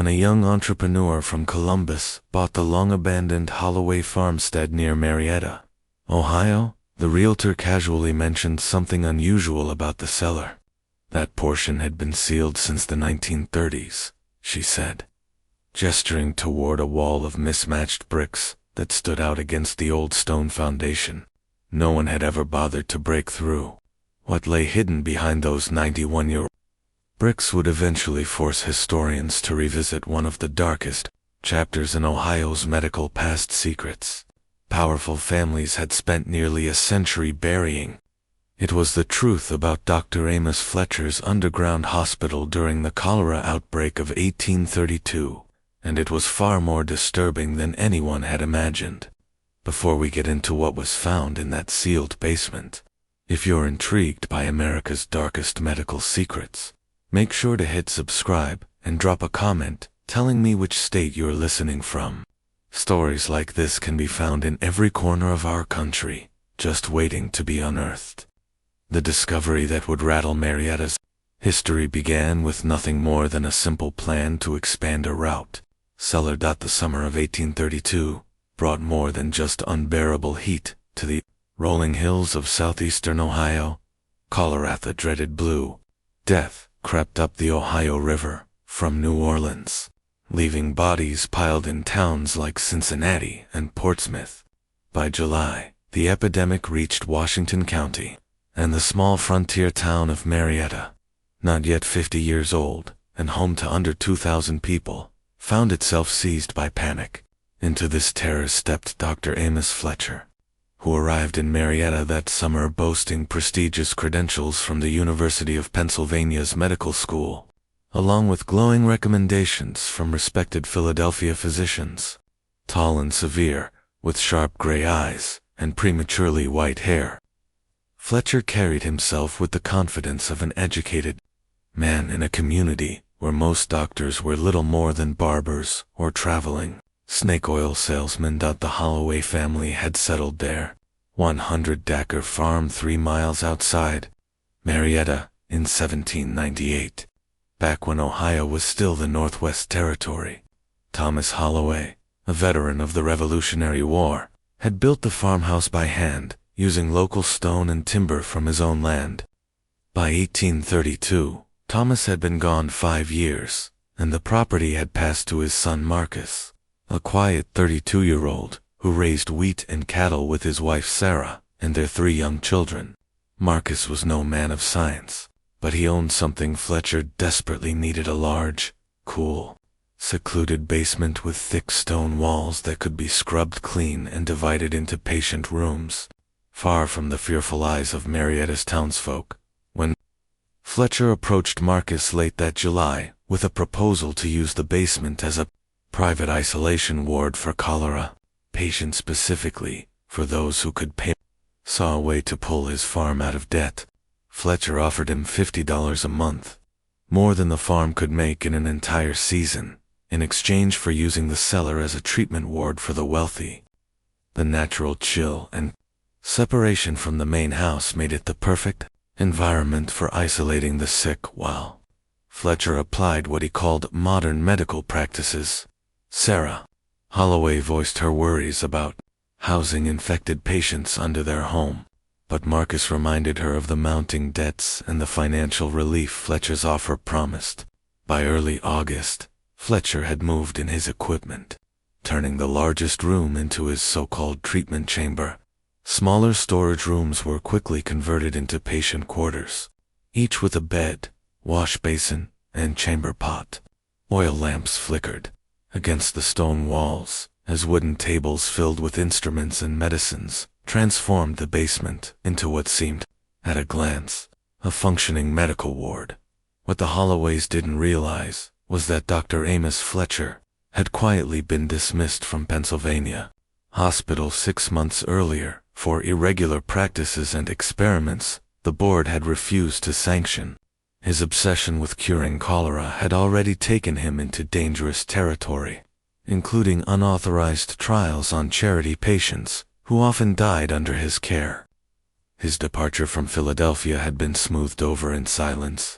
when a young entrepreneur from Columbus bought the long-abandoned Holloway farmstead near Marietta, Ohio, the realtor casually mentioned something unusual about the cellar. That portion had been sealed since the 1930s, she said, gesturing toward a wall of mismatched bricks that stood out against the old stone foundation. No one had ever bothered to break through. What lay hidden behind those 91-year-old bricks would eventually force historians to revisit one of the darkest chapters in Ohio's medical past secrets. Powerful families had spent nearly a century burying. It was the truth about Dr. Amos Fletcher's underground hospital during the cholera outbreak of 1832, and it was far more disturbing than anyone had imagined. Before we get into what was found in that sealed basement, if you're intrigued by America's darkest medical secrets, make sure to hit subscribe and drop a comment telling me which state you're listening from. Stories like this can be found in every corner of our country, just waiting to be unearthed. The discovery that would rattle Marietta's history began with nothing more than a simple plan to expand a route. Cellar. The summer of 1832 brought more than just unbearable heat to the rolling hills of southeastern Ohio. Cholera, the dreaded blue death, crept up the Ohio River from New Orleans, leaving bodies piled in towns like Cincinnati and Portsmouth. By July, the epidemic reached Washington County, and the small frontier town of Marietta, not yet 50 years old and home to under 2,000 people, found itself seized by panic. Into this terror stepped Dr. Amos Fletcher, who arrived in Marietta that summer boasting prestigious credentials from the University of Pennsylvania's medical school, along with glowing recommendations from respected Philadelphia physicians. Tall and severe, with sharp gray eyes and prematurely white hair, Fletcher carried himself with the confidence of an educated man in a community where most doctors were little more than barbers or traveling snake oil salesmen. The Holloway family had settled there, 100-acre farm 3 miles outside Marietta, in 1798. Back when Ohio was still the Northwest Territory, Thomas Holloway, a veteran of the Revolutionary War, had built the farmhouse by hand, using local stone and timber from his own land. By 1832, Thomas had been gone 5 years, and the property had passed to his son Marcus, a quiet 32-year-old who raised wheat and cattle with his wife Sarah and their 3 young children. Marcus was no man of science, but he owned something Fletcher desperately needed: a large, cool, secluded basement with thick stone walls that could be scrubbed clean and divided into patient rooms, far from the fearful eyes of Marietta's townsfolk. When Fletcher approached Marcus late that July with a proposal to use the basement as a private isolation ward for cholera patients, specifically for those who could pay, saw a way to pull his farm out of debt. Fletcher offered him $50 a month, more than the farm could make in an entire season, in exchange for using the cellar as a treatment ward for the wealthy. The natural chill and separation from the main house made it the perfect environment for isolating the sick, while Fletcher applied what he called modern medical practices. Sarah Holloway voiced her worries about housing infected patients under their home, but Marcus reminded her of the mounting debts and the financial relief Fletcher's offer promised. By early August, Fletcher had moved in his equipment, turning the largest room into his so-called treatment chamber. Smaller storage rooms were quickly converted into patient quarters, each with a bed, wash basin, and chamber pot. Oil lamps flickered against the stone walls as wooden tables filled with instruments and medicines transformed the basement into what seemed, at a glance, a functioning medical ward. What the Holloways didn't realize was that Dr. Amos Fletcher had quietly been dismissed from Pennsylvania Hospital 6 months earlier for irregular practices and experiments the board had refused to sanction. His obsession with curing cholera had already taken him into dangerous territory, including unauthorized trials on charity patients who often died under his care. His departure from Philadelphia had been smoothed over in silence.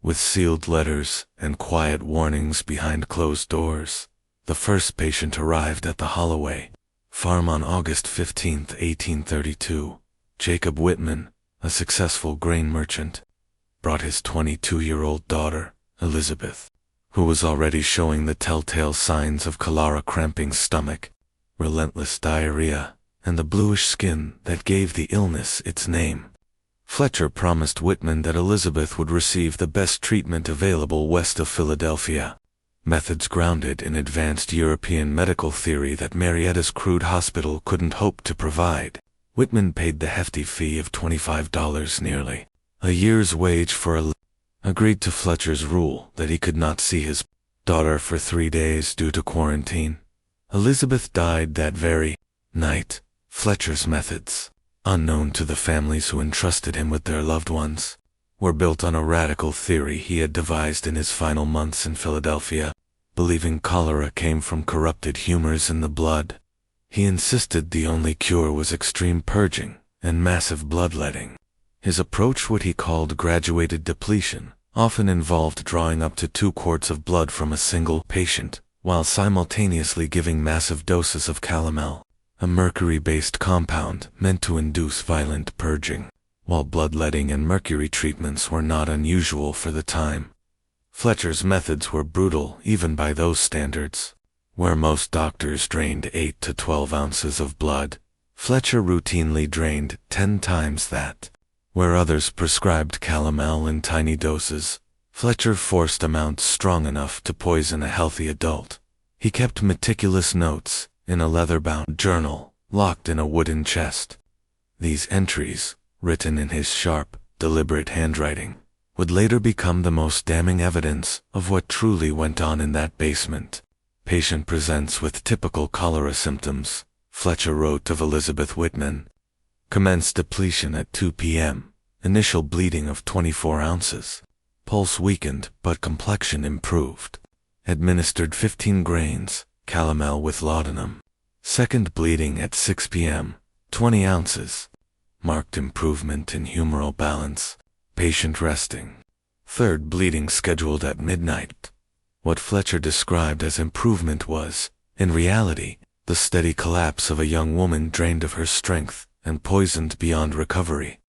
with sealed letters and quiet warnings behind closed doors. The first patient arrived at the Holloway farm on August 15, 1832. Jacob Whitman, a successful grain merchant, brought his 22-year-old daughter, Elizabeth, who was already showing the telltale signs of cholera, cramping stomach, relentless diarrhea, and the bluish skin that gave the illness its name. Fletcher promised Whitman that Elizabeth would receive the best treatment available west of Philadelphia, methods grounded in advanced European medical theory that Marietta's crude hospital couldn't hope to provide. Whitman paid the hefty fee of $25, nearly a year's wage for agreed to Fletcher's rule that he could not see his daughter for 3 days due to quarantine. Elizabeth died that very night. Fletcher's methods, unknown to the families who entrusted him with their loved ones, were built on a radical theory he had devised in his final months in Philadelphia, believing cholera came from corrupted humors in the blood. He insisted the only cure was extreme purging and massive bloodletting. His approach, what he called graduated depletion, often involved drawing up to 2 quarts of blood from a single patient, while simultaneously giving massive doses of calomel, a mercury-based compound meant to induce violent purging. While bloodletting and mercury treatments were not unusual for the time, Fletcher's methods were brutal even by those standards. Where most doctors drained 8 to 12 ounces of blood, Fletcher routinely drained 10 times that. Where others prescribed calomel in tiny doses, Fletcher forced amounts strong enough to poison a healthy adult. He kept meticulous notes in a leather-bound journal locked in a wooden chest. These entries, written in his sharp, deliberate handwriting, would later become the most damning evidence of what truly went on in that basement. Patient presents with typical cholera symptoms, Fletcher wrote of Elizabeth Whitman. Commenced depletion at 2 p.m. Initial bleeding of 24 ounces. Pulse weakened but complexion improved. Administered 15 grains, calomel with laudanum. Second bleeding at 6 p.m. 20 ounces. Marked improvement in humoral balance. Patient resting. Third bleeding scheduled at midnight. What Fletcher described as improvement was, in reality, the steady collapse of a young woman drained of her strength and poisoned beyond recovery.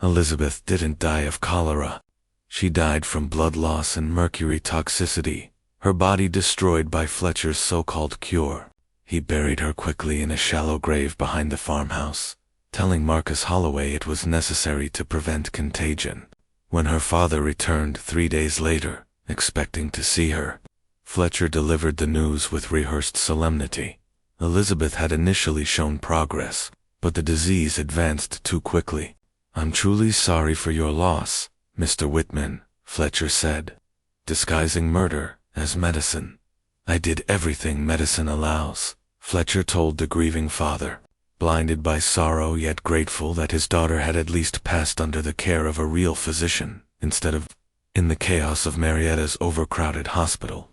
Elizabeth didn't die of cholera. She died from blood loss and mercury toxicity, her body destroyed by Fletcher's so-called cure. He buried her quickly in a shallow grave behind the farmhouse, telling Marcus Holloway it was necessary to prevent contagion. When her father returned 3 days later, expecting to see her, Fletcher delivered the news with rehearsed solemnity. Elizabeth had initially shown progress, but the disease advanced too quickly. "I'm truly sorry for your loss, Mr. Whitman," Fletcher said, disguising murder as medicine. "I did everything medicine allows," Fletcher told the grieving father, blinded by sorrow yet grateful that his daughter had at least passed under the care of a real physician, instead of in the chaos of Marietta's overcrowded hospital.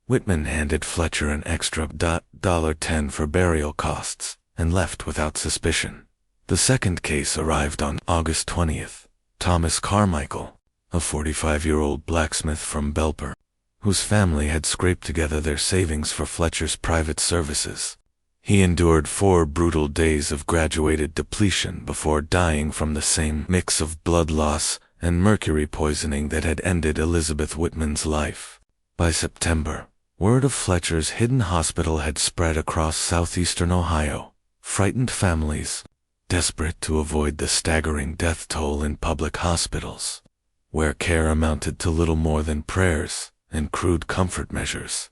Whitman handed Fletcher an extra $10 for burial costs and left without suspicion. The second case arrived on August 20th. Thomas Carmichael, a 45-year-old blacksmith from Belper, whose family had scraped together their savings for Fletcher's private services. He endured 4 brutal days of graduated depletion before dying from the same mix of blood loss and mercury poisoning that had ended Elizabeth Whitman's life. By September, word of Fletcher's hidden hospital had spread across southeastern Ohio. Frightened families, desperate to avoid the staggering death toll in public hospitals, where care amounted to little more than prayers and crude comfort measures,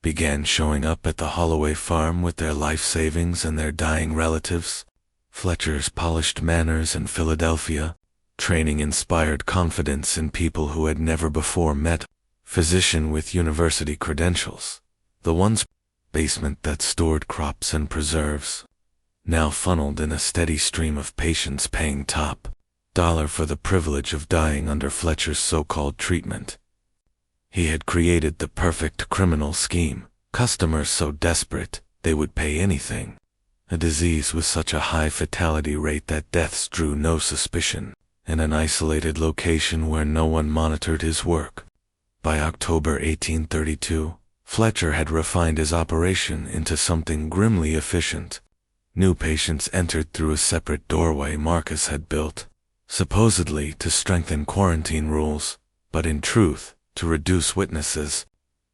began showing up at the Holloway farm with their life savings and their dying relatives. Fletcher's polished manners in Philadelphia, training inspired confidence in people who had never before met. Physician with university credentials, the once basement that stored crops and preserves, now funneled in a steady stream of patients paying top dollar for the privilege of dying under Fletcher's so-called treatment. He had created the perfect criminal scheme, customers so desperate they would pay anything, a disease with such a high fatality rate that deaths drew no suspicion, in an isolated location where no one monitored his work. By October 1832, Fletcher had refined his operation into something grimly efficient. New patients entered through a separate doorway Marcus had built, supposedly to strengthen quarantine rules, but in truth, to reduce witnesses.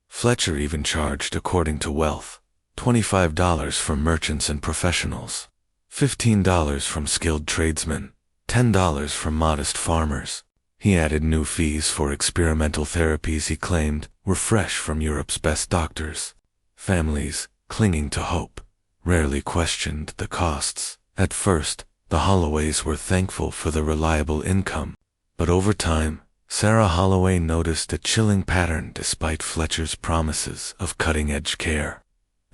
Fletcher even charged according to wealth, $25 from merchants and professionals, $15 from skilled tradesmen, $10 from modest farmers. He added new fees for experimental therapies he claimed were fresh from Europe's best doctors. Families, clinging to hope, rarely questioned the costs. At first, the Holloways were thankful for the reliable income, but over time, Sarah Holloway noticed a chilling pattern despite Fletcher's promises of cutting-edge care.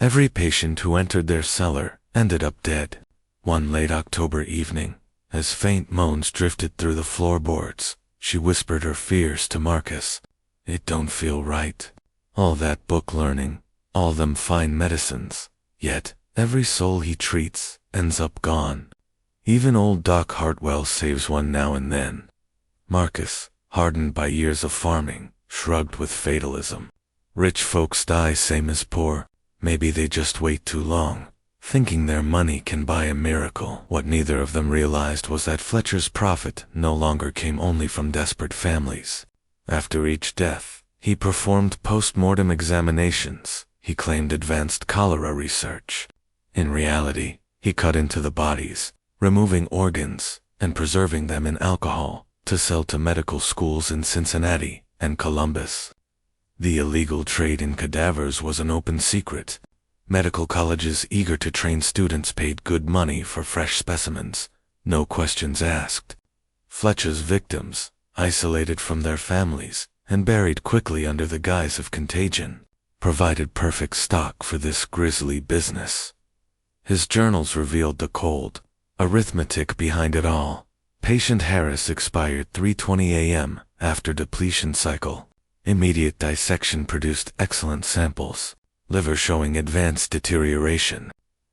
Every patient who entered their cellar ended up dead. One late October evening, as faint moans drifted through the floorboards, she whispered her fears to Marcus. "It don't feel right. All that book learning, all them fine medicines, yet every soul he treats ends up gone. Even old Doc Hartwell saves one now and then." Marcus, hardened by years of farming, shrugged with fatalism. "Rich folks die same as poor. Maybe they just wait too long, thinking their money can buy a miracle." What neither of them realized was that Fletcher's profit no longer came only from desperate families. After each death, he performed post-mortem examinations. He claimed advanced cholera research. In reality, he cut into the bodies, removing organs and preserving them in alcohol to sell to medical schools in Cincinnati and Columbus. The illegal trade in cadavers was an open secret. Medical colleges eager to train students paid good money for fresh specimens, no questions asked. Fletcher's victims, isolated from their families and buried quickly under the guise of contagion, provided perfect stock for this grisly business. His journals revealed the cold arithmetic behind it all. Patient Harris expired 3:20 a.m. after depletion cycle. Immediate dissection produced excellent samples. Liver showing advanced deterioration.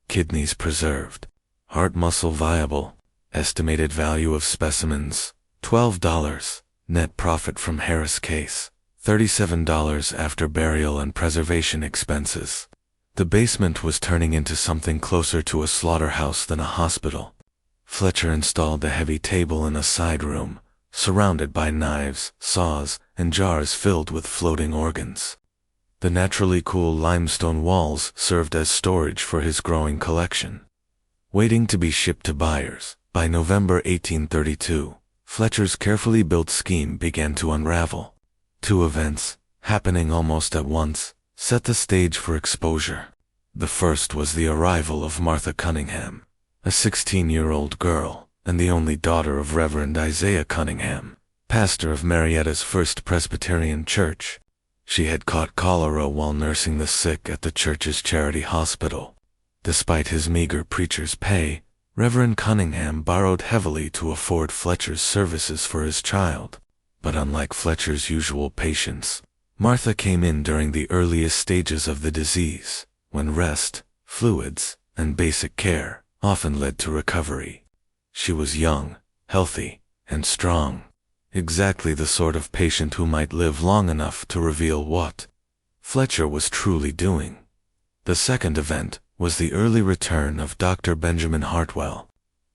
Kidneys preserved. Heart muscle viable. Estimated value of specimens, $12. Net profit from Harris case, $37 after burial and preservation expenses. The basement was turning into something closer to a slaughterhouse than a hospital. Fletcher installed a heavy table in a side room, surrounded by knives, saws, and jars filled with floating organs. The naturally cool limestone walls served as storage for his growing collection. Waiting to be shipped to buyers, by November 1832, Fletcher's carefully built scheme began to unravel. Two events, happening almost at once, set the stage for exposure. The first was the arrival of Martha Cunningham, a 16-year-old girl, and the only daughter of Reverend Isaiah Cunningham, pastor of Marietta's First Presbyterian Church. She had caught cholera while nursing the sick at the church's charity hospital. Despite his meager preacher's pay, Reverend Cunningham borrowed heavily to afford Fletcher's services for his child. But unlike Fletcher's usual patients, Martha came in during the earliest stages of the disease, when rest, fluids, and basic care often led to recovery. She was young, healthy, and strong. Exactly the sort of patient who might live long enough to reveal what Fletcher was truly doing. The second event was the early return of Dr. Benjamin Hartwell,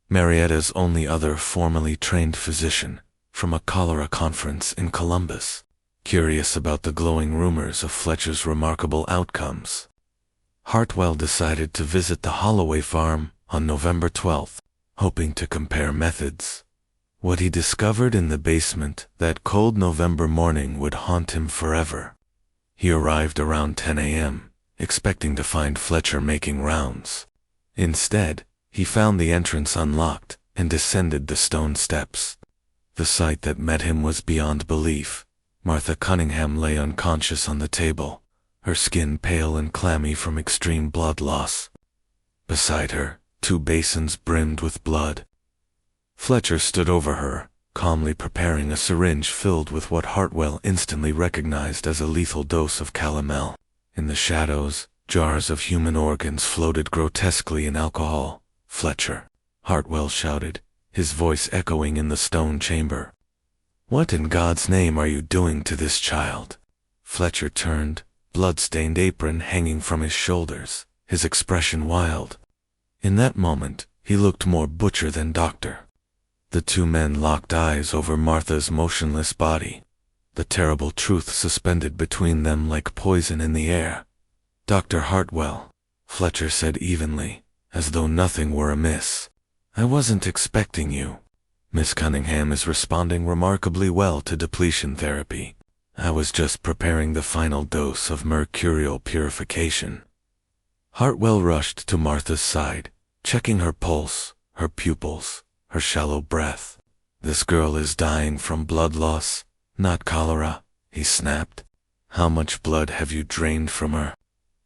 Marietta's only other formally trained physician, from a cholera conference in Columbus, curious about the glowing rumors of Fletcher's remarkable outcomes. Hartwell decided to visit the Holloway farm on November 12th, hoping to compare methods. What he discovered in the basement that cold November morning would haunt him forever. He arrived around 10 a.m., expecting to find Fletcher making rounds. Instead, he found the entrance unlocked and descended the stone steps. The sight that met him was beyond belief. Martha Cunningham lay unconscious on the table, her skin pale and clammy from extreme blood loss. Beside her, 2 basins brimmed with blood. Fletcher stood over her, calmly preparing a syringe filled with what Hartwell instantly recognized as a lethal dose of calomel. In the shadows, jars of human organs floated grotesquely in alcohol. "Fletcher," Hartwell shouted, his voice echoing in the stone chamber. "What in God's name are you doing to this child?" Fletcher turned, blood-stained apron hanging from his shoulders, his expression wild. In that moment, he looked more butcher than doctor. The two men locked eyes over Martha's motionless body, the terrible truth suspended between them like poison in the air. "Dr. Hartwell," Fletcher said evenly, as though nothing were amiss. "I wasn't expecting you. Miss Cunningham is responding remarkably well to depletion therapy. I was just preparing the final dose of mercurial purification." Hartwell rushed to Martha's side, checking her pulse, her pupils, her shallow breath. "This girl is dying from blood loss, not cholera," he snapped. "How much blood have you drained from her?"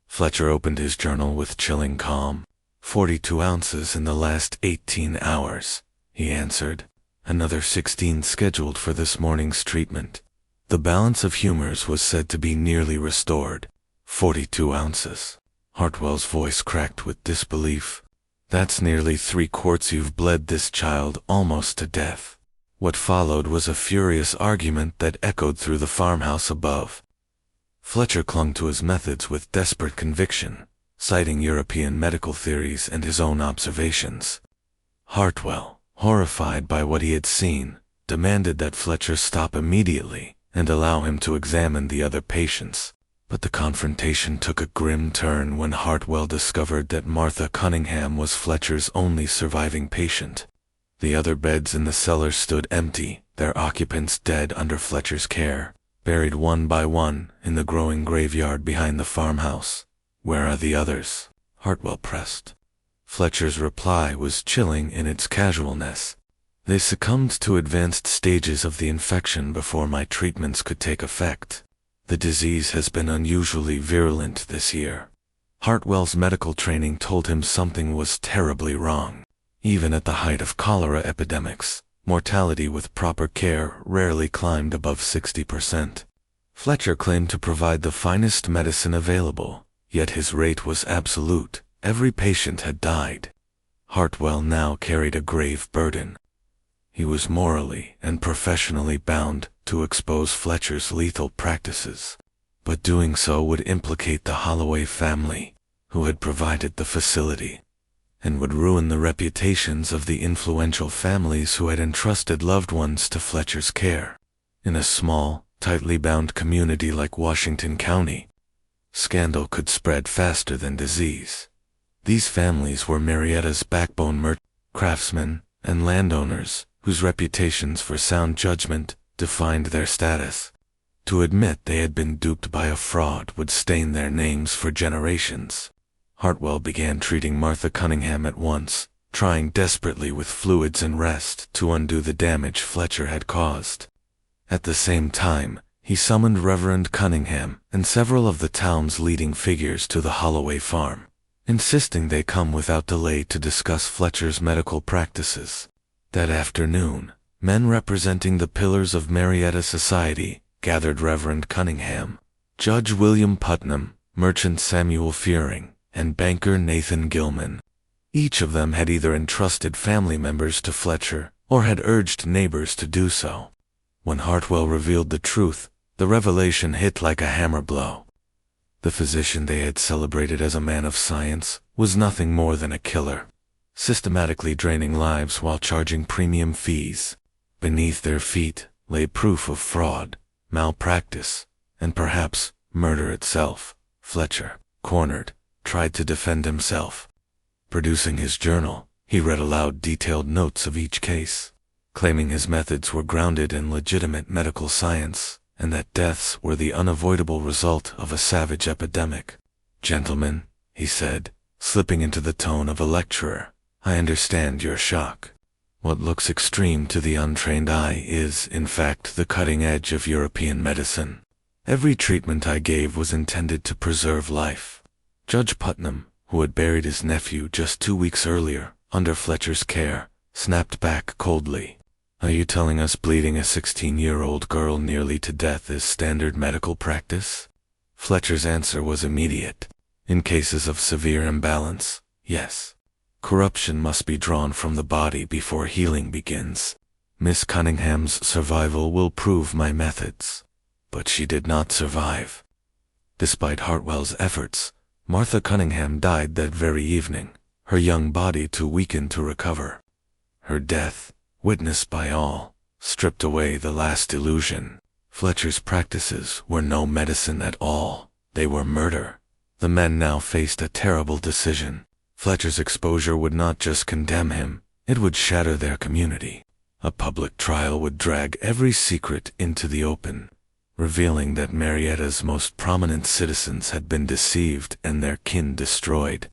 Fletcher opened his journal with chilling calm. 42 ounces in the last 18 hours, he answered. Another 16 scheduled for this morning's treatment. The balance of humors was said to be nearly restored. 42 ounces. Hartwell's voice cracked with disbelief. "That's nearly 3 quarts you've bled this child almost to death." What followed was a furious argument that echoed through the farmhouse above. Fletcher clung to his methods with desperate conviction, citing European medical theories and his own observations. Hartwell, horrified by what he had seen, demanded that Fletcher stop immediately and allow him to examine the other patients. But the confrontation took a grim turn when Hartwell discovered that Martha Cunningham was Fletcher's only surviving patient. The other beds in the cellar stood empty, their occupants dead under Fletcher's care, buried one by one in the growing graveyard behind the farmhouse. "Where are the others?" Hartwell pressed. Fletcher's reply was chilling in its casualness. "They succumbed to advanced stages of the infection before my treatments could take effect. The disease has been unusually virulent this year." Hartwell's medical training told him something was terribly wrong. Even at the height of cholera epidemics, mortality with proper care rarely climbed above 60%. Fletcher claimed to provide the finest medicine available, yet his rate was absolute. Every patient had died. Hartwell now carried a grave burden. He was morally and professionally bound to expose Fletcher's lethal practices, but doing so would implicate the Holloway family, who had provided the facility, and would ruin the reputations of the influential families who had entrusted loved ones to Fletcher's care. In a small, tightly bound community like Washington County, scandal could spread faster than disease. These families were Marietta's backbone craftsmen and landowners whose reputations for sound judgment defined their status. To admit they had been duped by a fraud would stain their names for generations. Hartwell began treating Martha Cunningham at once, trying desperately with fluids and rest to undo the damage Fletcher had caused. At the same time, he summoned Reverend Cunningham and several of the town's leading figures to the Holloway farm, insisting they come without delay to discuss Fletcher's medical practices. That afternoon, men representing the pillars of Marietta society gathered Reverend Cunningham, Judge William Putnam, Merchant Samuel Fearing, and banker Nathan Gilman. Each of them had either entrusted family members to Fletcher or had urged neighbors to do so. When Hartwell revealed the truth, the revelation hit like a hammer blow. The physician they had celebrated as a man of science was nothing more than a killer, systematically draining lives while charging premium fees. Beneath their feet lay proof of fraud, malpractice, and perhaps murder itself. Fletcher, cornered, tried to defend himself. Producing his journal, he read aloud detailed notes of each case, claiming his methods were grounded in legitimate medical science, and that deaths were the unavoidable result of a savage epidemic. "Gentlemen," he said, slipping into the tone of a lecturer, "I understand your shock. What looks extreme to the untrained eye is, in fact, the cutting edge of European medicine. Every treatment I gave was intended to preserve life." Judge Putnam, who had buried his nephew just 2 weeks earlier, under Fletcher's care, snapped back coldly. "Are you telling us bleeding a 16-year-old girl nearly to death is standard medical practice?" Fletcher's answer was immediate. In cases of severe imbalance, yes. Corruption must be drawn from the body before healing begins. Miss Cunningham's survival will prove my methods. But she did not survive. Despite Hartwell's efforts, Martha Cunningham died that very evening, her young body too weakened to recover. Her death, witnessed by all, stripped away the last illusion. Fletcher's practices were no medicine at all. They were murder. The men now faced a terrible decision. Fletcher's exposure would not just condemn him, it would shatter their community. A public trial would drag every secret into the open, revealing that Marietta's most prominent citizens had been deceived and their kin destroyed.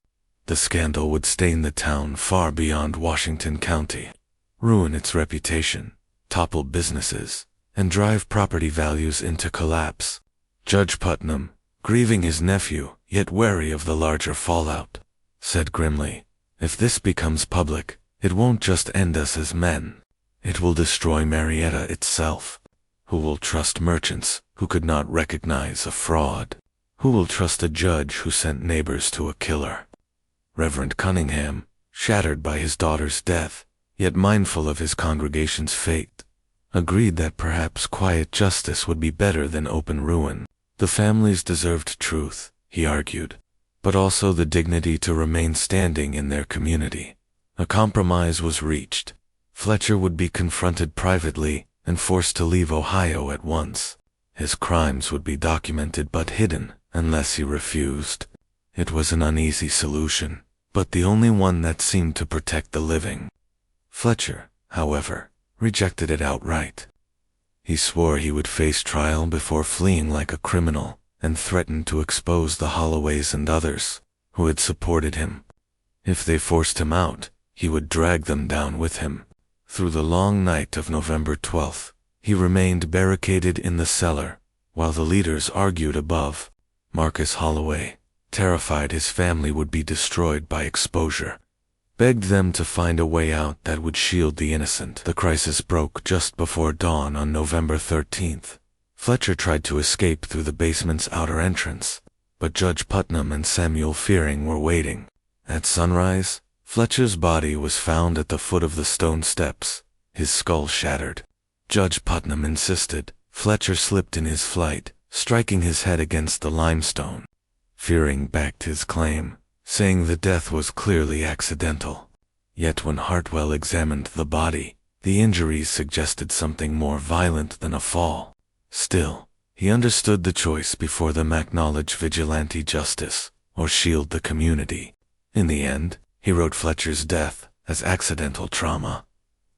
The scandal would stain the town far beyond Washington County, ruin its reputation, topple businesses, and drive property values into collapse. Judge Putnam, grieving his nephew, yet wary of the larger fallout, said grimly, "If this becomes public, it won't just end us as men. It will destroy Marietta itself. Who will trust merchants who could not recognize a fraud? Who will trust a judge who sent neighbors to a killer?" Reverend Cunningham, shattered by his daughter's death, yet mindful of his congregation's fate, agreed that perhaps quiet justice would be better than open ruin. The families deserved truth, he argued, but also the dignity to remain standing in their community. A compromise was reached. Fletcher would be confronted privately and forced to leave Ohio at once. His crimes would be documented but hidden unless he refused. It was an uneasy solution, but the only one that seemed to protect the living. Fletcher, however, rejected it outright. He swore he would face trial before fleeing like a criminal, and threatened to expose the Holloways and others who had supported him. If they forced him out, he would drag them down with him. Through the long night of November 12th, he remained barricaded in the cellar, while the leaders argued above. Marcus Holloway, terrified his family would be destroyed by exposure, begged them to find a way out that would shield the innocent. The crisis broke just before dawn on November 13th. Fletcher tried to escape through the basement's outer entrance, but Judge Putnam and Samuel Fearing were waiting. At sunrise, Fletcher's body was found at the foot of the stone steps, his skull shattered. Judge Putnam insisted Fletcher slipped in his flight, striking his head against the limestone. Fearing backed his claim, saying the death was clearly accidental. Yet when Hartwell examined the body, the injuries suggested something more violent than a fall. Still, he understood the choice before them: acknowledge vigilante justice or shield the community. In the end, he wrote Fletcher's death as accidental trauma.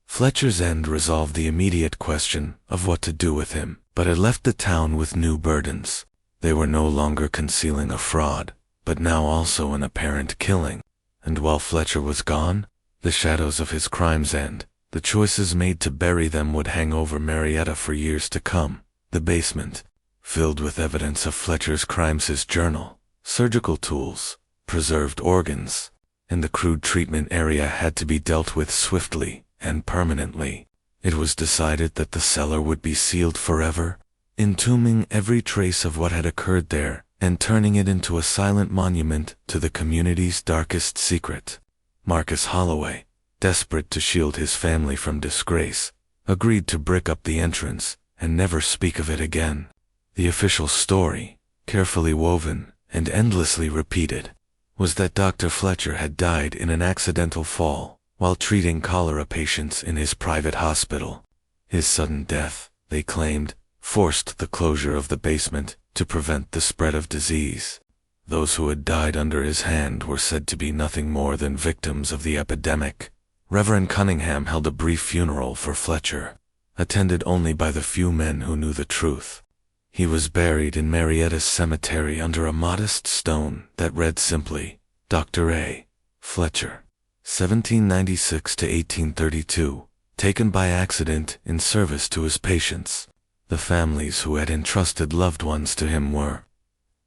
Fletcher's end resolved the immediate question of what to do with him, but it left the town with new burdens. They were no longer concealing a fraud, but now also an apparent killing. And while Fletcher was gone, the shadows of his crimes and the choices made to bury them would hang over Marietta for years to come. The basement, filled with evidence of Fletcher's crimes: his journal, surgical tools, preserved organs, and the crude treatment area, had to be dealt with swiftly and permanently. It was decided that the cellar would be sealed forever, entombing every trace of what had occurred there and turning it into a silent monument to the community's darkest secret. Marcus Holloway, desperate to shield his family from disgrace, agreed to brick up the entrance and never speak of it again. The official story, carefully woven and endlessly repeated, was that Dr. Fletcher had died in an accidental fall while treating cholera patients in his private hospital. His sudden death, they claimed, forced the closure of the basement to prevent the spread of disease. Those who had died under his hand were said to be nothing more than victims of the epidemic. Reverend Cunningham held a brief funeral for Fletcher, attended only by the few men who knew the truth. He was buried in Marietta's cemetery under a modest stone that read simply, Dr. A. Fletcher, 1796 to 1832, taken by accident in service to his patients. The families who had entrusted loved ones to him were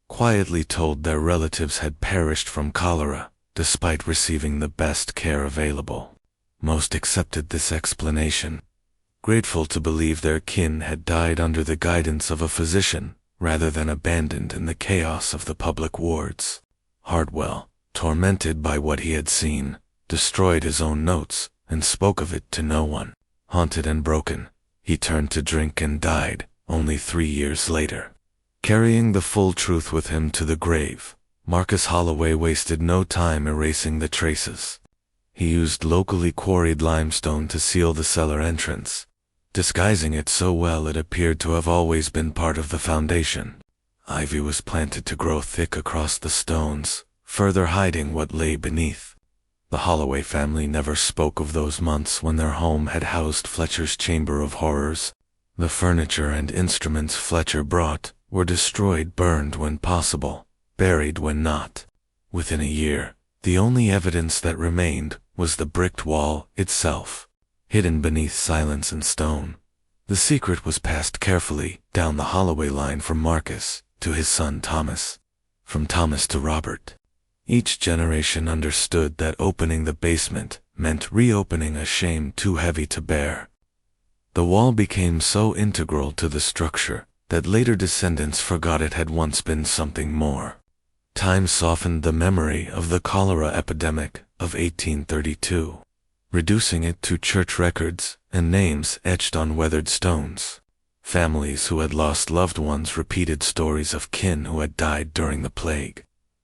quietly told their relatives had perished from cholera, despite receiving the best care available. Most accepted this explanation, grateful to believe their kin had died under the guidance of a physician, rather than abandoned in the chaos of the public wards. Hartwell, tormented by what he had seen, destroyed his own notes, and spoke of it to no one. Haunted and broken, he turned to drink and died, only 3 years later. Carrying the full truth with him to the grave, Marcus Holloway wasted no time erasing the traces. He used locally quarried limestone to seal the cellar entrance, disguising it so well it appeared to have always been part of the foundation. Ivy was planted to grow thick across the stones, further hiding what lay beneath. The Holloway family never spoke of those months when their home had housed Fletcher's chamber of horrors. The furniture and instruments Fletcher brought were destroyed, burned when possible, buried when not. Within a year, the only evidence that remained was the bricked wall itself, hidden beneath silence and stone. The secret was passed carefully down the Holloway line from Marcus to his son Thomas, from Thomas to Robert. Each generation understood that opening the basement meant reopening a shame too heavy to bear. The wall became so integral to the structure that later descendants forgot it had once been something more. Time softened the memory of the cholera epidemic of 1832, reducing it to church records and names etched on weathered stones. Families who had lost loved ones repeated stories of kin who had died during the plague,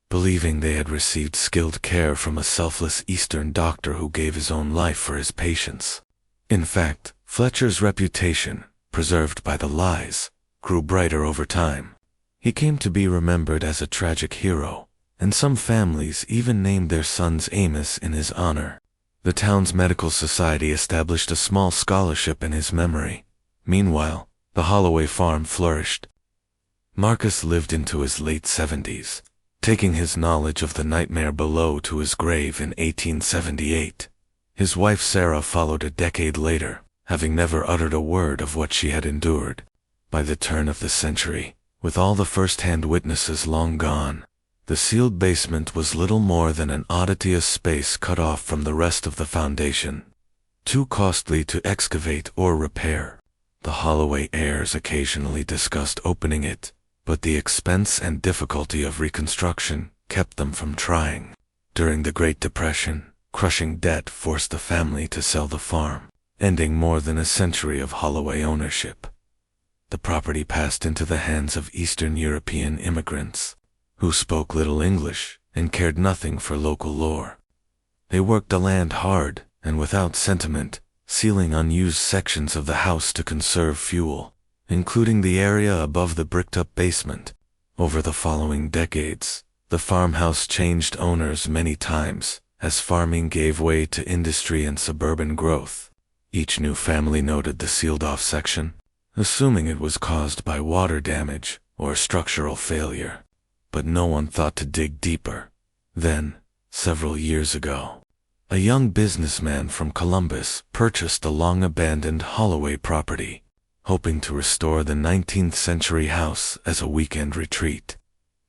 believing they had received skilled care from a selfless Eastern doctor who gave his own life for his patients. In fact, Fletcher's reputation, preserved by the lies, grew brighter over time. He came to be remembered as a tragic hero, and some families even named their sons Amos in his honor. The town's medical society established a small scholarship in his memory. Meanwhile, the Holloway farm flourished. Marcus lived into his late 70s, taking his knowledge of the nightmare below to his grave in 1878. His wife Sarah followed a decade later, having never uttered a word of what she had endured. By the turn of the century, with all the first-hand witnesses long gone, the sealed basement was little more than an oddity, a space cut off from the rest of the foundation, too costly to excavate or repair. The Holloway heirs occasionally discussed opening it, but the expense and difficulty of reconstruction kept them from trying. During the Great Depression, crushing debt forced the family to sell the farm, ending more than a century of Holloway ownership. The property passed into the hands of Eastern European immigrants, who spoke little English and cared nothing for local lore. They worked the land hard and without sentiment, sealing unused sections of the house to conserve fuel, including the area above the bricked-up basement. Over the following decades, the farmhouse changed owners many times as farming gave way to industry and suburban growth. Each new family noted the sealed-off section, assuming it was caused by water damage or structural failure. But no one thought to dig deeper. Then, several years ago, a young businessman from Columbus purchased the long-abandoned Holloway property, hoping to restore the 19th-century house as a weekend retreat.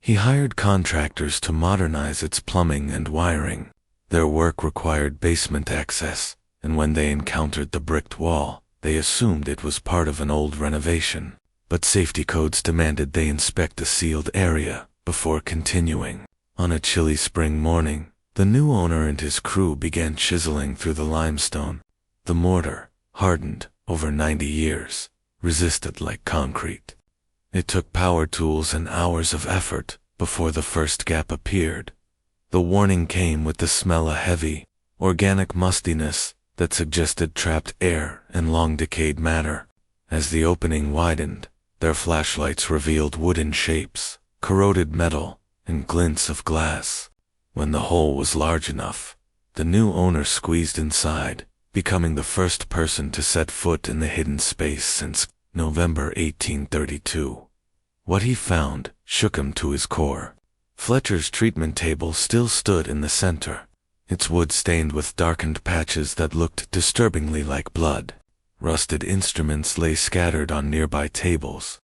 He hired contractors to modernize its plumbing and wiring. Their work required basement access, and when they encountered the bricked wall, they assumed it was part of an old renovation. But safety codes demanded they inspect the sealed area before continuing. On a chilly spring morning, the new owner and his crew began chiseling through the limestone. The mortar, hardened over 90 years, resisted like concrete. It took power tools and hours of effort before the first gap appeared. The warning came with the smell of heavy, organic mustiness that suggested trapped air and long-decayed matter. As the opening widened, their flashlights revealed wooden shapes, corroded metal, and glints of glass. When the hole was large enough, the new owner squeezed inside, becoming the first person to set foot in the hidden space since November 1832. What he found shook him to his core. Fletcher's treatment table still stood in the center, its wood stained with darkened patches that looked disturbingly like blood. Rusted instruments lay scattered on nearby tables.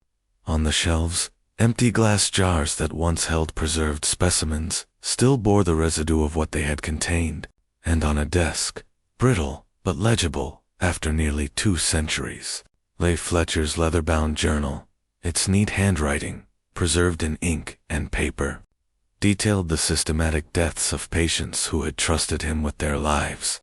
On the shelves, empty glass jars that once held preserved specimens still bore the residue of what they had contained, and on a desk, brittle but legible after nearly 2 centuries, lay Fletcher's leather-bound journal, its neat handwriting preserved in ink and paper. detailed the systematic deaths of patients who had trusted him with their lives.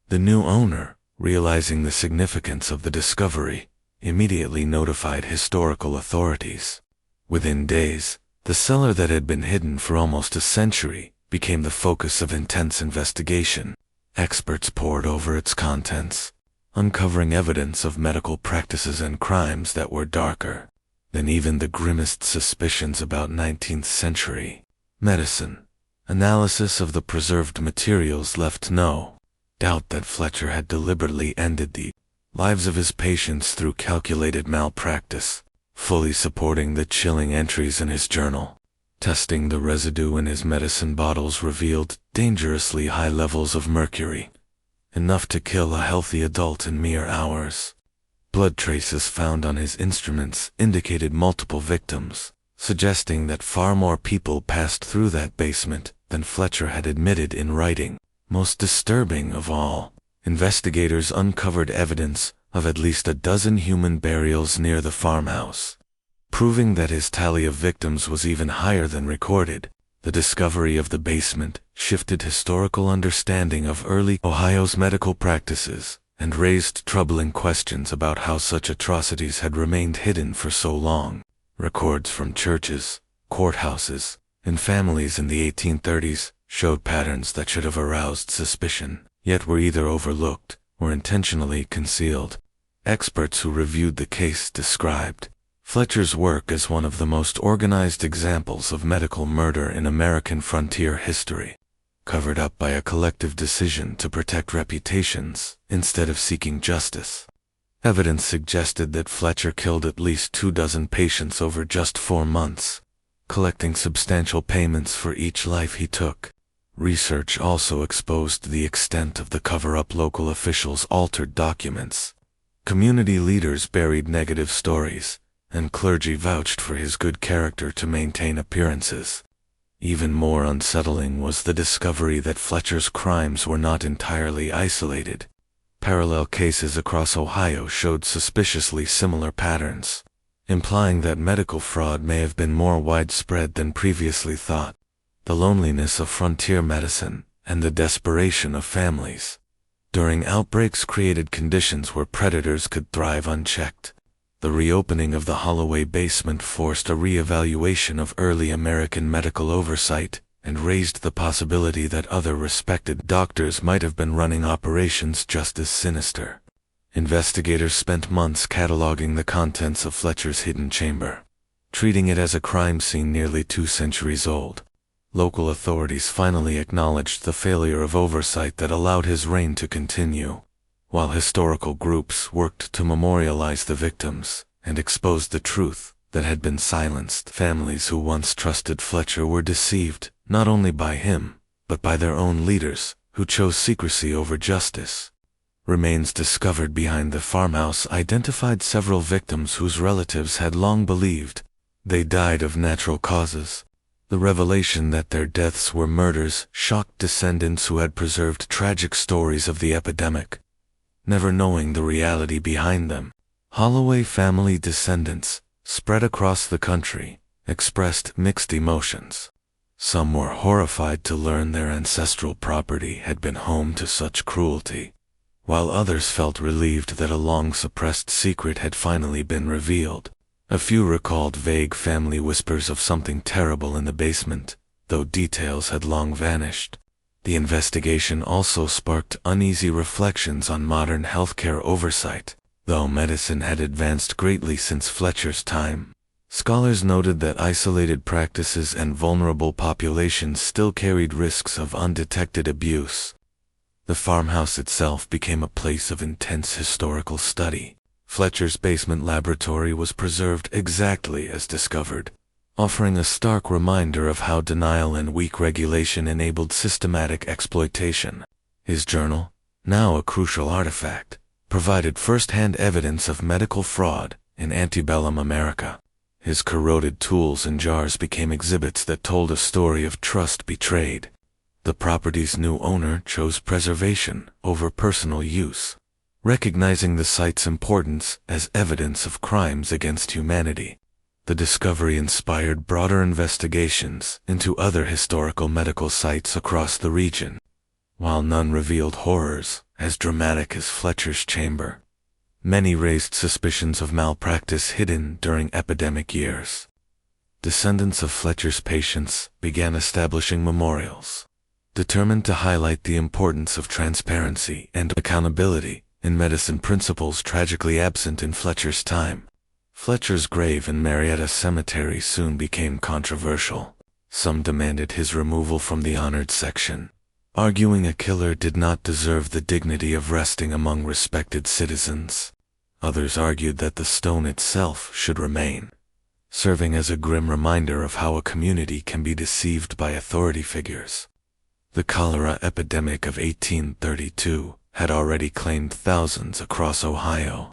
The new owner, realizing the significance of the discovery, immediately notified historical authorities. Within days, the cellar that had been hidden for almost a century became the focus of intense investigation. Experts pored over its contents, uncovering evidence of medical practices and crimes that were darker than even the grimmest suspicions about 19th century medicine. Analysis of the preserved materials left no doubt that Fletcher had deliberately ended the lives of his patients through calculated malpractice, fully supporting the chilling entries in his journal. Testing the residue in his medicine bottles revealed dangerously high levels of mercury, enough to kill a healthy adult in mere hours. Blood traces found on his instruments indicated multiple victims, suggesting that far more people passed through that basement than Fletcher had admitted in writing. Most disturbing of all, investigators uncovered evidence of at least a dozen human burials near the farmhouse, proving that his tally of victims was even higher than recorded. The discovery of the basement shifted historical understanding of early Ohio's medical practices and raised troubling questions about how such atrocities had remained hidden for so long. Records from churches, courthouses, and families in the 1830s showed patterns that should have aroused suspicion, yet were either overlooked or intentionally concealed. Experts who reviewed the case described Fletcher's work as one of the most organized examples of medical murder in American frontier history, covered up by a collective decision to protect reputations instead of seeking justice. Evidence suggested that Fletcher killed at least 24 patients over just 4 months, collecting substantial payments for each life he took. Research also exposed the extent of the cover-up. Local officials altered documents, community leaders buried negative stories, and clergy vouched for his good character to maintain appearances. Even more unsettling was the discovery that Fletcher's crimes were not entirely isolated. Parallel cases across Ohio showed suspiciously similar patterns, implying that medical fraud may have been more widespread than previously thought. The loneliness of frontier medicine and the desperation of families during outbreaks created conditions where predators could thrive unchecked. The reopening of the Holloway basement forced a re-evaluation of early American medical oversight and raised the possibility that other respected doctors might have been running operations just as sinister. Investigators spent months cataloging the contents of Fletcher's hidden chamber, treating it as a crime scene nearly 2 centuries old. Local authorities finally acknowledged the failure of oversight that allowed his reign to continue, while historical groups worked to memorialize the victims and expose the truth that had been silenced. Families who once trusted Fletcher were deceived, not only by him, but by their own leaders, who chose secrecy over justice. Remains discovered behind the farmhouse identified several victims whose relatives had long believed they died of natural causes. The revelation that their deaths were murders shocked descendants who had preserved tragic stories of the epidemic, never knowing the reality behind them. Holloway family descendants, spread across the country, expressed mixed emotions. Some were horrified to learn their ancestral property had been home to such cruelty, while others felt relieved that a long-suppressed secret had finally been revealed. A few recalled vague family whispers of something terrible in the basement, though details had long vanished. The investigation also sparked uneasy reflections on modern healthcare oversight. Though medicine had advanced greatly since Fletcher's time, scholars noted that isolated practices and vulnerable populations still carried risks of undetected abuse. The farmhouse itself became a place of intense historical study. Fletcher's basement laboratory was preserved exactly as discovered, offering a stark reminder of how denial and weak regulation enabled systematic exploitation. His journal, now a crucial artifact, provided first-hand evidence of medical fraud in antebellum America. His corroded tools and jars became exhibits that told a story of trust betrayed. The property's new owner chose preservation over personal use, recognizing the site's importance as evidence of crimes against humanity. The discovery inspired broader investigations into other historical medical sites across the region, while none revealed horrors as dramatic as Fletcher's chamber. Many raised suspicions of malpractice hidden during epidemic years. Descendants of Fletcher's patients began establishing memorials, determined to highlight the importance of transparency and accountability in medicine, principles tragically absent in Fletcher's time. Fletcher's grave in Marietta Cemetery soon became controversial. Some demanded his removal from the honored section, arguing a killer did not deserve the dignity of resting among respected citizens. Others argued that the stone itself should remain, serving as a grim reminder of how a community can be deceived by authority figures. The cholera epidemic of 1832 had already claimed thousands across Ohio,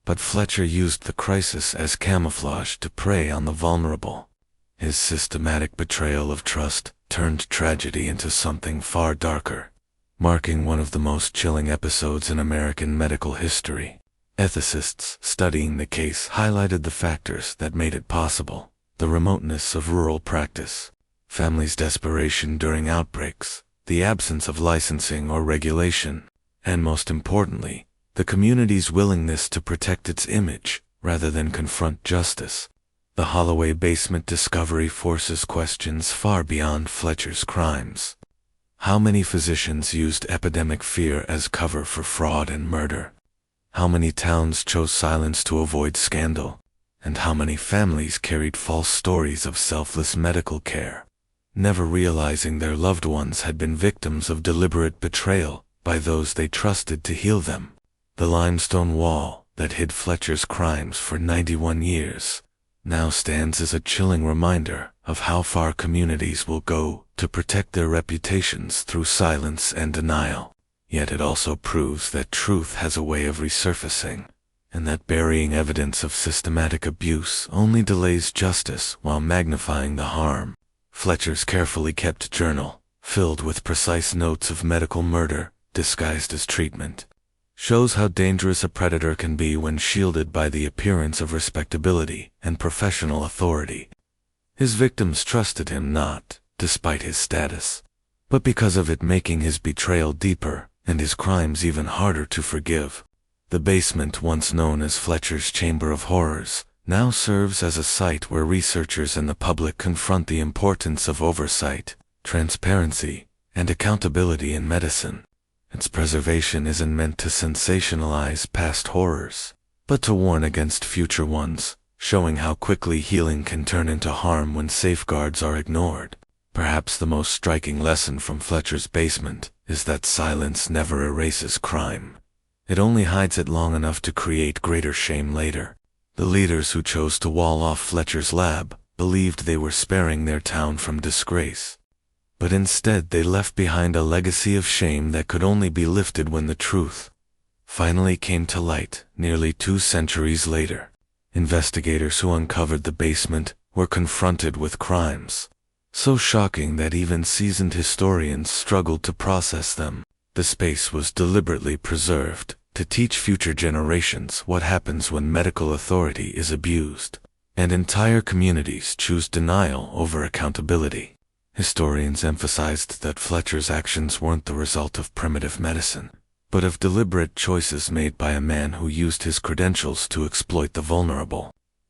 but Fletcher used the crisis as camouflage to prey on the vulnerable. His systematic betrayal of trust turned tragedy into something far darker, marking one of the most chilling episodes in American medical history. Ethicists studying the case highlighted the factors that made it possible: the remoteness of rural practice, families' desperation during outbreaks, the absence of licensing or regulation, and most importantly, the community's willingness to protect its image rather than confront justice. The Holloway basement discovery forces questions far beyond Fletcher's crimes. How many physicians used epidemic fear as cover for fraud and murder? How many towns chose silence to avoid scandal? And how many families carried false stories of selfless medical care, never realizing their loved ones had been victims of deliberate betrayal by those they trusted to heal them? The limestone wall that hid Fletcher's crimes for 91 years now stands as a chilling reminder of how far communities will go to protect their reputations through silence and denial. Yet it also proves that truth has a way of resurfacing, and that burying evidence of systematic abuse only delays justice while magnifying the harm. Fletcher's carefully kept journal, filled with precise notes of medical murder disguised as treatment, shows how dangerous a predator can be when shielded by the appearance of respectability and professional authority. His victims trusted him not despite his status, but because of it, making his betrayal deeper and his crimes even harder to forgive. The basement, once known as Fletcher's Chamber of Horrors, now serves as a site where researchers and the public confront the importance of oversight, transparency, and accountability in medicine. Its preservation isn't meant to sensationalize past horrors, but to warn against future ones, showing how quickly healing can turn into harm when safeguards are ignored. Perhaps the most striking lesson from Fletcher's basement is that silence never erases crime. It only hides it long enough to create greater shame later. The leaders who chose to wall off Fletcher's lab believed they were sparing their town from disgrace. But instead they left behind a legacy of shame that could only be lifted when the truth finally came to light nearly 2 centuries later. Investigators who uncovered the basement were confronted with crimes so shocking that even seasoned historians struggled to process them. The space was deliberately preserved to teach future generations what happens when medical authority is abused, and entire communities choose denial over accountability. Historians emphasized that Fletcher's actions weren't the result of primitive medicine, but of deliberate choices made by a man who used his credentials to exploit the vulnerable.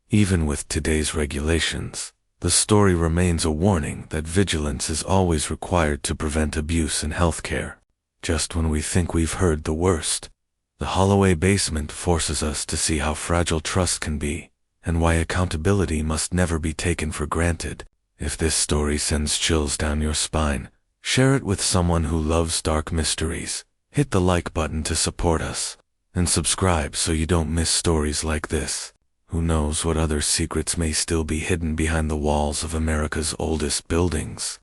Even with today's regulations, the story remains a warning that vigilance is always required to prevent abuse in healthcare. Just when we think we've heard the worst, the Holloway basement forces us to see how fragile trust can be, and why accountability must never be taken for granted. If this story sends chills down your spine, share it with someone who loves dark mysteries. Hit the like button to support us, and subscribe so you don't miss stories like this. Who knows what other secrets may still be hidden behind the walls of America's oldest buildings.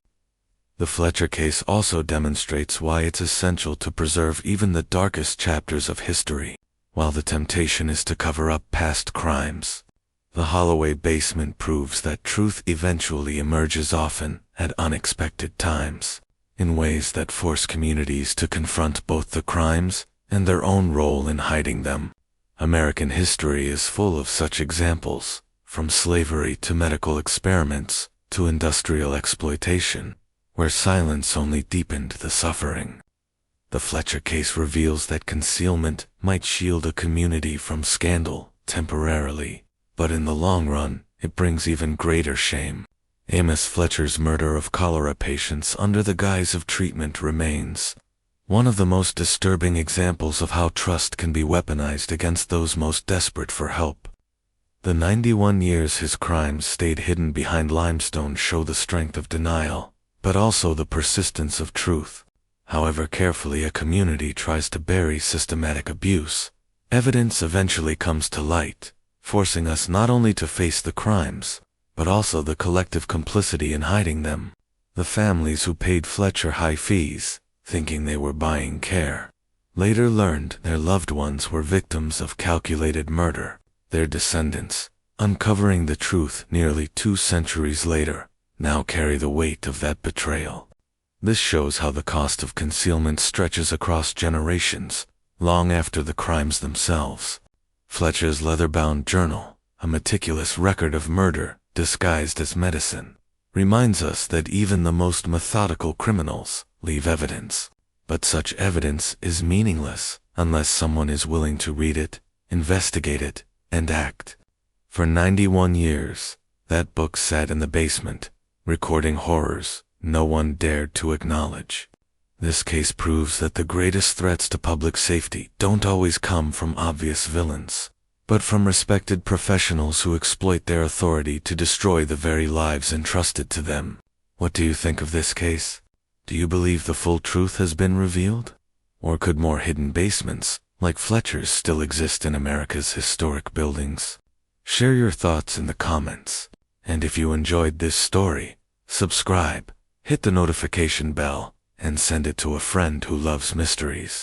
The Fletcher case also demonstrates why it's essential to preserve even the darkest chapters of history. While the temptation is to cover up past crimes, the Holloway basement proves that truth eventually emerges, often at unexpected times, in ways that force communities to confront both the crimes and their own role in hiding them. American history is full of such examples, from slavery to medical experiments to industrial exploitation, where silence only deepened the suffering. The Fletcher case reveals that concealment might shield a community from scandal temporarily, but in the long run, it brings even greater shame. Amos Fletcher's murder of cholera patients under the guise of treatment remains one of the most disturbing examples of how trust can be weaponized against those most desperate for help. The 91 years his crimes stayed hidden behind limestone show the strength of denial, but also the persistence of truth. However carefully a community tries to bury systematic abuse, evidence eventually comes to light, forcing us not only to face the crimes, but also the collective complicity in hiding them. The families who paid Fletcher high fees, thinking they were buying care, later learned their loved ones were victims of calculated murder. Their descendants, uncovering the truth nearly 2 centuries later, now carry the weight of that betrayal. This shows how the cost of concealment stretches across generations, long after the crimes themselves. Fletcher's leather-bound journal, a meticulous record of murder disguised as medicine, reminds us that even the most methodical criminals leave evidence. But such evidence is meaningless unless someone is willing to read it, investigate it, and act. For 91 years, that book sat in the basement, recording horrors no one dared to acknowledge. This case proves that the greatest threats to public safety don't always come from obvious villains, but from respected professionals who exploit their authority to destroy the very lives entrusted to them. What do you think of this case? Do you believe the full truth has been revealed? Or could more hidden basements, like Fletcher's, still exist in America's historic buildings? Share your thoughts in the comments. And if you enjoyed this story, subscribe, hit the notification bell, and send it to a friend who loves mysteries.